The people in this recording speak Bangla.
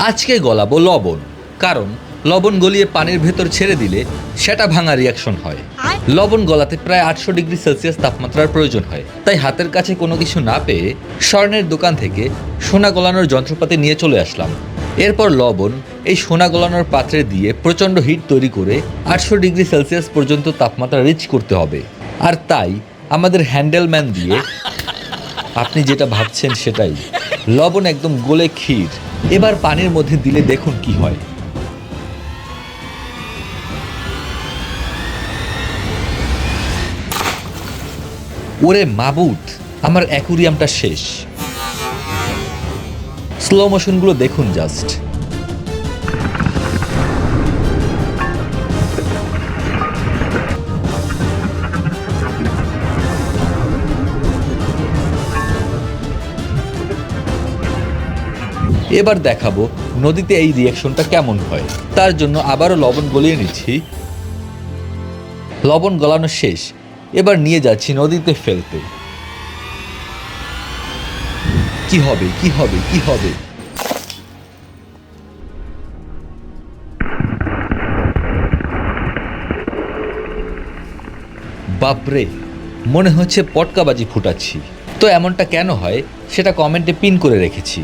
আজকে গলাবো লবণ, কারণ লবণ গলিয়ে পানির ভেতর ছেড়ে দিলে সেটা ভাঙা রিয়াকশন হয়। লবণ গলাতে প্রায় 800 ডিগ্রি সেলসিয়াস তাপমাত্রার প্রয়োজন হয়। তাই হাতের কাছে কোনো কিছু না পেয়ে স্বর্ণের দোকান থেকে সোনা গলানোর যন্ত্রপাতি নিয়ে চলে আসলাম। এরপর লবণ এই সোনা গলানোর পাত্রে দিয়ে প্রচণ্ড হিট তৈরি করে 800 ডিগ্রি সেলসিয়াস পর্যন্ত তাপমাত্রা রিচ করতে হবে। আর তাই আমাদের হ্যান্ডেলম্যান দিয়ে আপনি যেটা ভাবছেন সেটাই, লবণ একদম গলে ক্ষীর। এবার পানির মধ্যে দিলে দেখুন কি হয়। ওরে মাবুত, আমার অ্যাকুরিয়ামটা শেষ। স্লো মোশনগুলো দেখুন জাস্ট। এবার দেখাবো নদীতে এই রিয়াকশনটা কেমন হয়। তার জন্য আবারও লবণ গলিয়ে নিচ্ছি। লবণ গলানো শেষ, এবার নিয়ে যাচ্ছি নদীতে ফেলতে। কি হবে, কি হবে, কি হবে? বাপরে, মনে হচ্ছে পটকাবাজি ফুটাচ্ছি। তো এমনটা কেন হয় সেটা কমেন্টে পিন করে রেখেছি।